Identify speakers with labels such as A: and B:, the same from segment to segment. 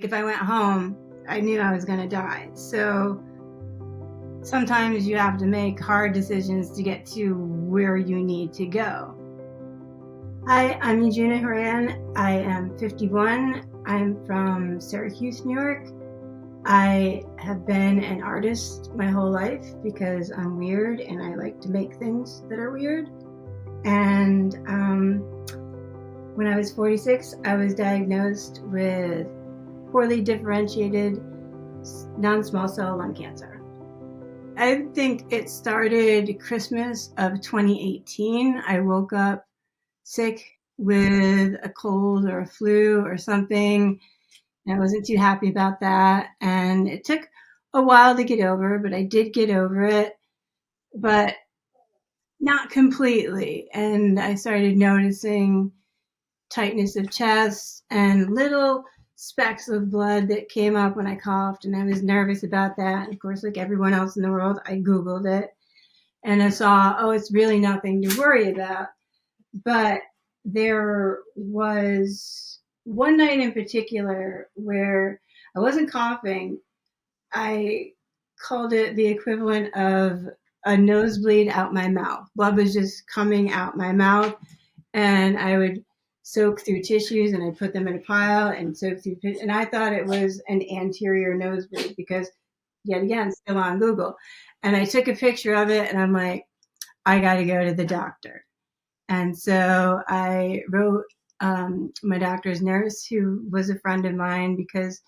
A: If I went home, I knew I was going to die. So sometimes you have to make hard decisions to get to where you need to go. Hi, I'm Eugenia Horan. I am 51. I'm from Syracuse, New York. I have been an artist my whole life because I'm weird and I like to make things that are weird. And when I was 46, I was diagnosed with poorly differentiated non-small cell lung cancer. I think it started Christmas of 2018. I woke up sick with a cold or a flu or something. And I wasn't too happy about that. And it took a while to get over, but I did get over it, but not completely. And I started noticing tightness of chest and little specks of blood that came up when I coughed, and I was nervous about that. And of course, like everyone else in the world, I Googled it and I saw, oh, it's really nothing to worry about. But there was one night in particular where I wasn't coughing. I called it the equivalent of a nosebleed out my mouth. Blood was just coming out my mouth, and I would soak through tissues and I put them in a pile and soak through, and I thought it was an anterior nosebleed because, yet again, still on Google. And I took a picture of it and I'm like, I got to go to the doctor. And so I wrote my doctor's nurse, who was a friend of mine, because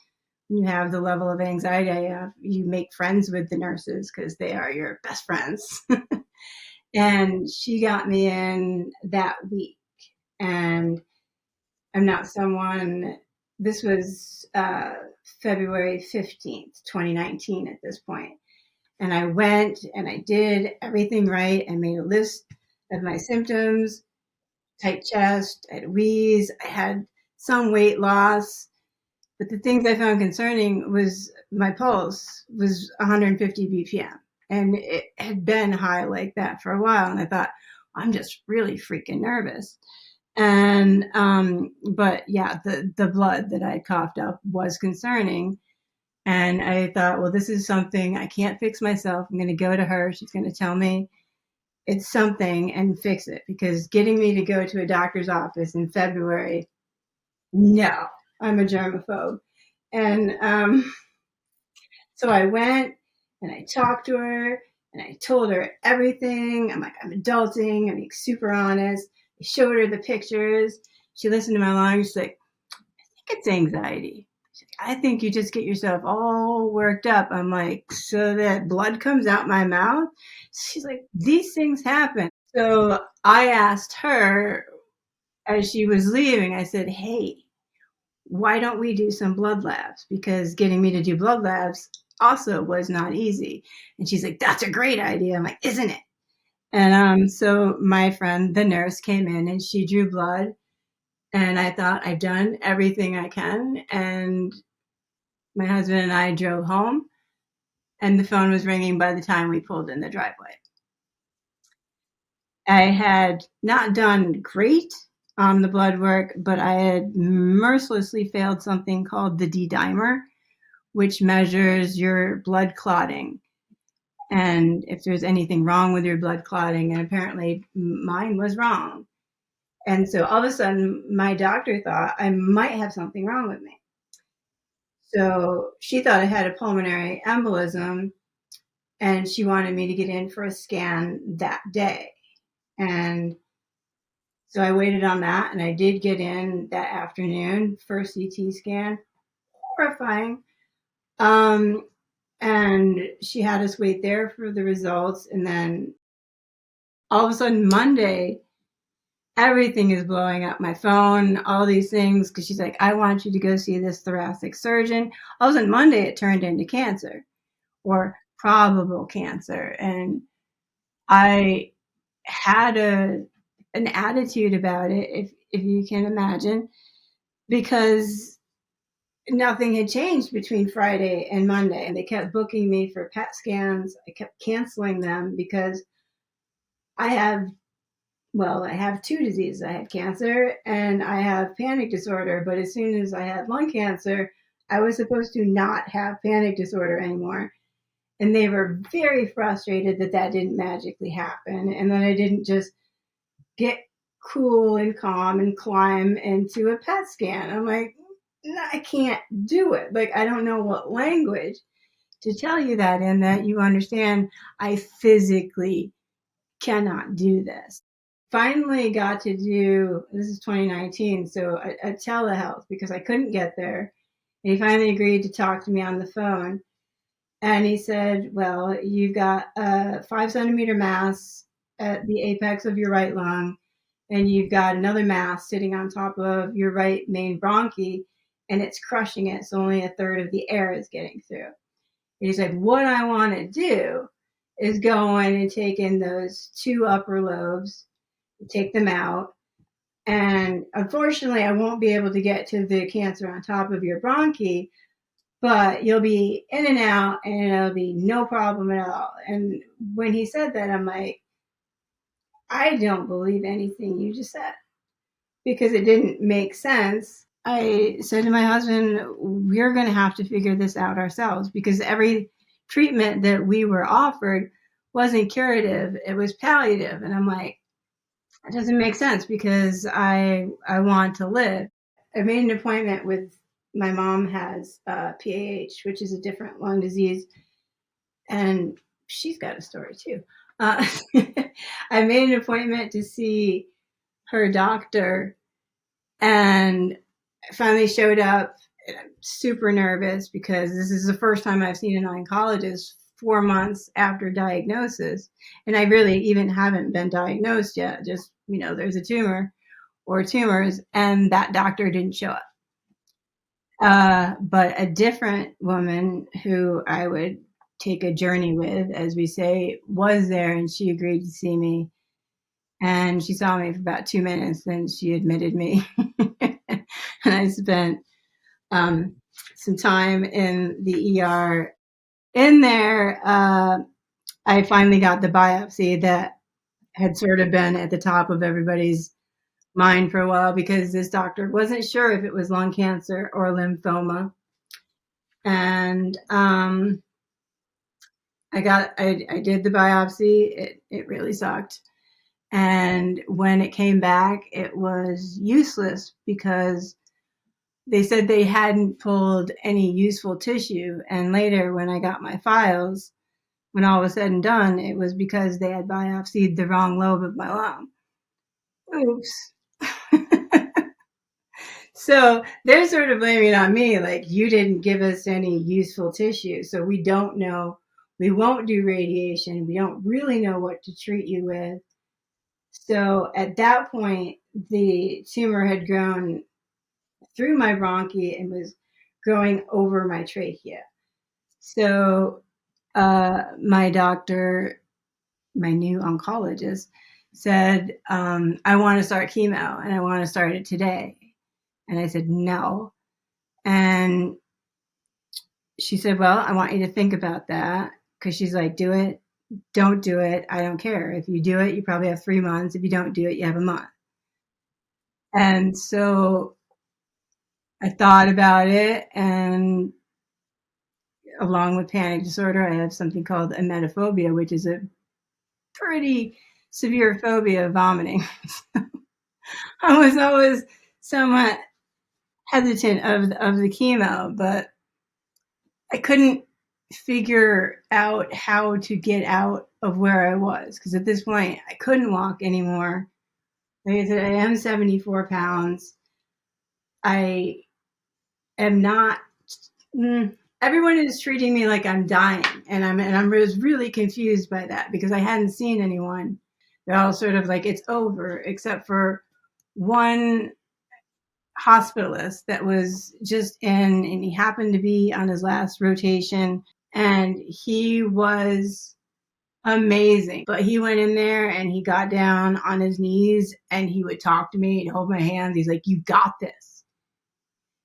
A: you have the level of anxiety I have, you make friends with the nurses because they are your best friends. And she got me in that week. And I'm not someone, this was February 15th, 2019 at this point. And I went and I did everything right. I made a list of my symptoms: tight chest, I had wheeze, I had some weight loss. But the things I found concerning was my pulse was 150 BPM. And it had been high like that for a while. And I thought, I'm just really freaking nervous. And but yeah, the blood that I coughed up was concerning. And I thought, well, this is something I can't fix myself. I'm going to go to her. She's going to tell me it's something and fix it, because getting me to go to a doctor's office in February, no, I'm a germaphobe. And so I went and I talked to her and I told her everything. I'm like, I'm adulting. I'm being super honest. I showed her the pictures. She listened to my lungs. She's like, I think it's anxiety. I think you just get yourself all worked up. I'm like, so that blood comes out my mouth? She's like, these things happen. So I asked her as she was leaving, I said, hey, why don't we do some blood labs? Because getting me to do blood labs also was not easy. And she's like, that's a great idea. I'm like, isn't it? And so my friend, the nurse, came in and she drew blood. And I thought, I've done everything I can. And my husband and I drove home, and the phone was ringing by the time we pulled in the driveway. I had not done great on the blood work, but I had mercilessly failed something called the D-dimer, which measures your blood clotting and if there's anything wrong with your blood clotting. And apparently mine was wrong. And so all of a sudden, my doctor thought I might have something wrong with me. So she thought I had a pulmonary embolism, and she wanted me to get in for a scan that day. And so I waited on that, and I did get in that afternoon for a CT scan. Horrifying. And she had us wait there for the results. And then all of a sudden, Monday, everything is blowing up my phone, all these things, because she's like, I want you to go see this thoracic surgeon. All of a sudden, Monday, it turned into cancer or probable cancer. And I had an attitude about it, if you can imagine, because nothing had changed between Friday and Monday. And they kept booking me for PET scans. I kept canceling them because I have two diseases. I have cancer and I have panic disorder. But as soon as I had lung cancer, I was supposed to not have panic disorder anymore. And they were very frustrated that that didn't magically happen. And then I didn't just get cool and calm and climb into a PET scan. I'm like, no, I can't do it. Like, I don't know what language to tell you that in, that you understand I physically cannot do this. Finally got to do, this is 2019, so a telehealth, because I couldn't get there. And he finally agreed to talk to me on the phone. And he said, well, you've got a 5 centimeter mass at the apex of your right lung, and you've got another mass sitting on top of your right main bronchi, and it's crushing it. So only a third of the air is getting through. And he's like, what I want to do is go in and take in those two upper lobes, take them out. And unfortunately, I won't be able to get to the cancer on top of your bronchi, but you'll be in and out and it'll be no problem at all. And when he said that, I'm like, I don't believe anything you just said, because it didn't make sense. I said to my husband, we're going to have to figure this out ourselves, because every treatment that we were offered wasn't curative, it was palliative. And I'm like, that doesn't make sense, because I want to live. I made an appointment with, my mom has PAH, which is a different lung disease, and she's got a story too. I made an appointment to see her doctor, and I finally showed up. And I'm super nervous because this is the first time I've seen an oncologist 4 months after diagnosis, and I really even haven't been diagnosed yet. Just, there's a tumor or tumors, and that doctor didn't show up. But a different woman who I would take a journey with, as we say, was there, and she agreed to see me. And she saw me for about 2 minutes, then she admitted me. And I spent some time in the ER. In there, I finally got the biopsy that had sort of been at the top of everybody's mind for a while, because this doctor wasn't sure if it was lung cancer or lymphoma. And I did the biopsy. It really sucked. And when it came back, it was useless, because they said they hadn't pulled any useful tissue. And later, when I got my files, when all was said and done, it was because they had biopsied the wrong lobe of my lung. Oops. So they're sort of blaming it on me, like, you didn't give us any useful tissue, so we don't know. We won't do radiation. We don't really know what to treat you with. So at that point, the tumor had grown through my bronchi and was growing over my trachea. So my doctor, my new oncologist, said, I want to start chemo, and I want to start it today. And I said, no. And she said, well, I want you to think about that, because she's like, do it, don't do it, I don't care. If you do it, you probably have 3 months. If you don't do it, you have a month. And so I thought about it, and along with panic disorder, I have something called emetophobia, which is a pretty severe phobia of vomiting. I was always somewhat hesitant of the chemo, but I couldn't figure out how to get out of where I was, because at this point I couldn't walk anymore. Like I said, I am 74 pounds. I am not. Everyone is treating me like I'm dying, and I was really confused by that, because I hadn't seen anyone. They're all sort of like, it's over, except for one hospitalist that was just in, and he happened to be on his last rotation, and he was amazing. But he went in there and he got down on his knees and he would talk to me and hold my hands. He's like, you got this.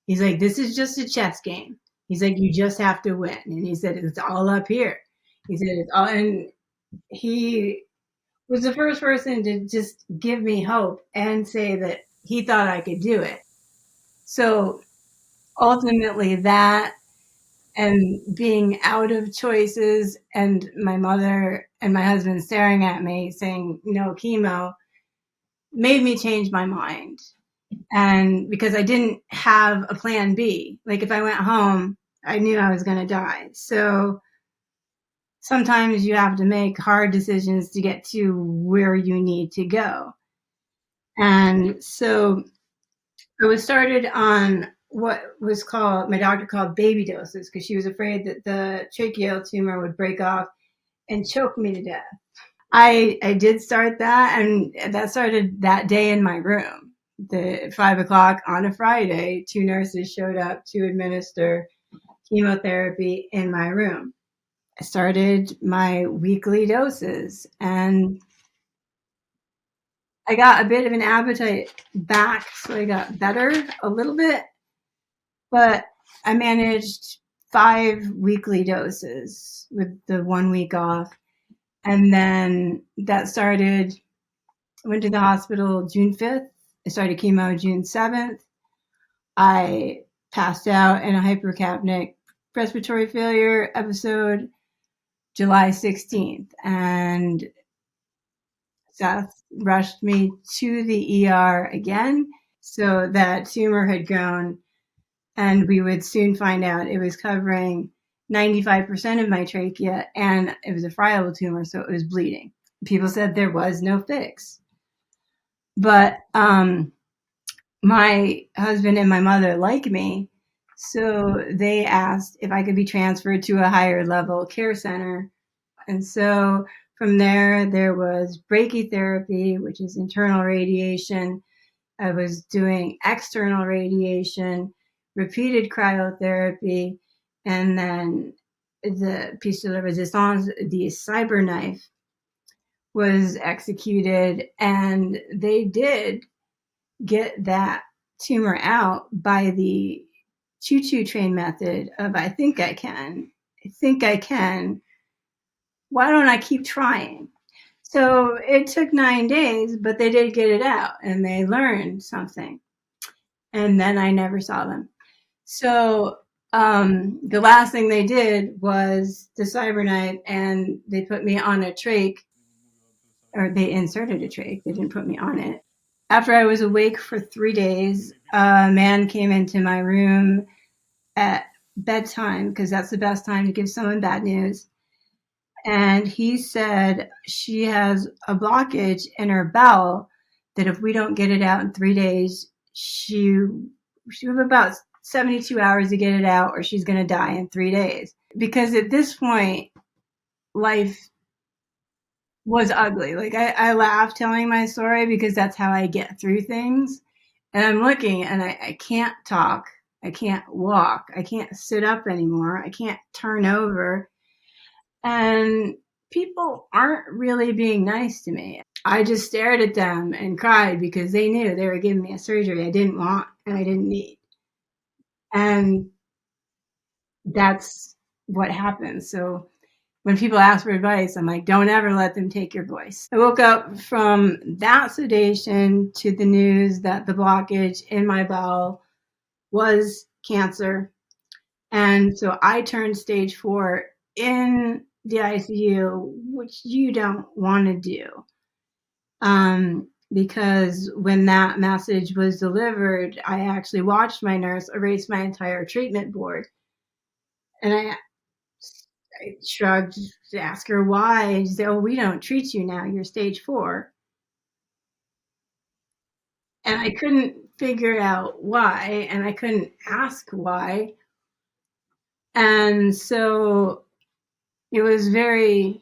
A: He's like, this is just a chess game. He's like, you just have to win. And he said, it's all up here. He said, it's all, and he was the first person to just give me hope and say that he thought I could do it. So ultimately that and being out of choices and my mother and my husband staring at me saying no chemo made me change my mind. And because I didn't have a plan B, like if I went home, I knew I was going to die. So sometimes you have to make hard decisions to get to where you need to go. And so I was started on what was called, my doctor called baby doses, because she was afraid that the tracheal tumor would break off and choke me to death. I did start that, and that started that day in my room. The 5 o'clock on a Friday, 2 nurses showed up to administer chemotherapy in my room. I started my weekly doses, and I got a bit of an appetite back, so I got better a little bit, but I managed 5 weekly doses with the 1 week off. And then that started, I went to the hospital June 5th. I started chemo June 7th. I passed out in a hypercapnic respiratory failure episode July 16th. And Seth rushed me to the ER again. So that tumor had grown, and we would soon find out it was covering 95% of my trachea, and it was a friable tumor, so it was bleeding. People said there was no fix. But my husband and my mother like me, so they asked if I could be transferred to a higher level care center. And so from there was brachytherapy, which is internal radiation. I was doing external radiation, repeated cryotherapy, and then the piece de la resistance, the cyberknife, was executed, and they did get that tumor out by the choo-choo train method of I think I can. Why don't I keep trying? So it took 9 days, but they did get it out, and they learned something. And then I never saw them. So the last thing they did was the cyberknife, and they put me on a trach, or they inserted a trach. They didn't put me on it. After I was awake for 3 days, a man came into my room at bedtime, because that's the best time to give someone bad news. And he said she has a blockage in her bowel that if we don't get it out in 3 days, she have about 72 hours to get it out, or she's going to die in 3 days. Because at this point, life was ugly. Like I laugh telling my story because that's how I get through things. And I'm looking, and I can't talk. I can't walk. I can't sit up anymore. I can't turn over. And people aren't really being nice to me. I just stared at them and cried because they knew they were giving me a surgery I didn't want and I didn't need. And that's what happens. So when people ask for advice, I'm like, don't ever let them take your voice. I woke up from that sedation to the news that the blockage in my bowel was cancer. And so I turned stage 4 in the ICU, which you don't want to do. Because when that message was delivered, I actually watched my nurse erase my entire treatment board. And I shrugged to ask her why. And she said, oh, we don't treat you now. You're stage 4. And I couldn't figure out why, and I couldn't ask why. And so it was very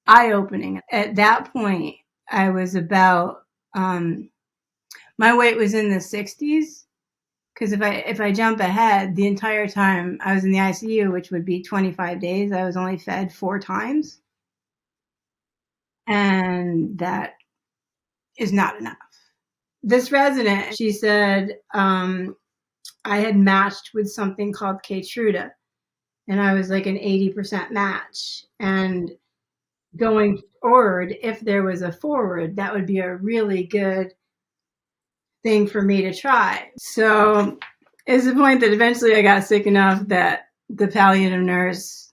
A: eye-opening. At that point, I was about, my weight was in the 60s. Because if I jump ahead, the entire time I was in the ICU, which would be 25 days, I was only fed 4 times. And that is not enough. This resident, she said, I had matched with something called Keytruda, and I was like an 80% match. And going forward, if there was a forward, that would be a really good thing for me to try. So It's the point that eventually I got sick enough that the palliative nurse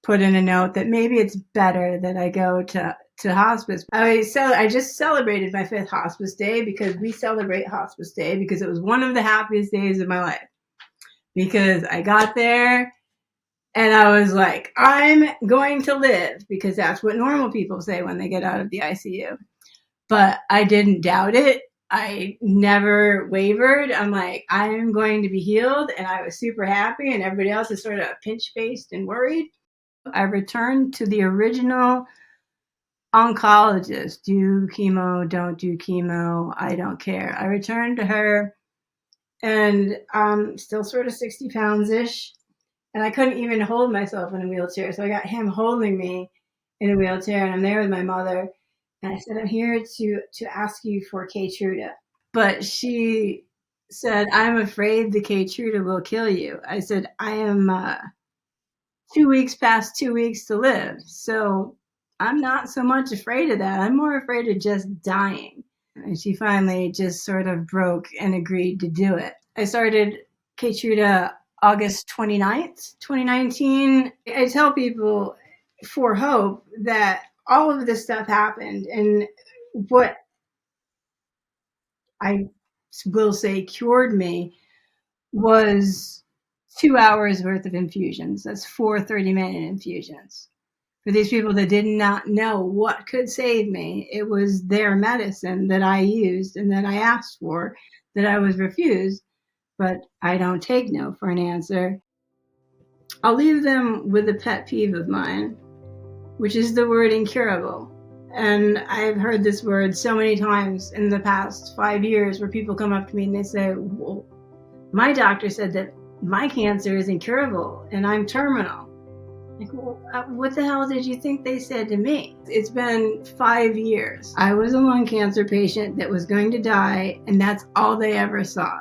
A: put in a note that maybe it's better that I go to hospice. I just celebrated my 5th hospice day, because we celebrate hospice day because it was one of the happiest days of my life. Because I got there and I was like, I'm going to live, because that's what normal people say when they get out of the ICU. But I didn't doubt it. I never wavered. I'm like, I'm going to be healed. And I was super happy, and everybody else is sort of pinch-faced and worried. I returned to the original oncologist. Do chemo, don't do chemo, I don't care. I returned to her, and still sort of 60 pounds-ish. And I couldn't even hold myself in a wheelchair. So I got him holding me in a wheelchair, and I'm there with my mother. And I said, I'm here to ask you for Keytruda. But she said, I'm afraid the Keytruda will kill you. I said, I am 2 weeks past 2 weeks to live. So I'm not so much afraid of that. I'm more afraid of just dying. And she finally just sort of broke and agreed to do it. I started Keytruda August 29th, 2019. I tell people for hope that all of this stuff happened, and what I will say cured me was 2 hours worth of infusions. That's 4 30-minute infusions. For these people that did not know what could save me, it was their medicine that I used and that I asked for, that I was refused. But I don't take no for an answer. I'll leave them with a pet peeve of mine, which is the word incurable. And I've heard this word so many times in the past 5 years, where people come up to me and they say, well, my doctor said that my cancer is incurable and I'm terminal. Like, well, what the hell did you think they said to me? It's been 5 years. I was a lung cancer patient that was going to die, and that's all they ever saw.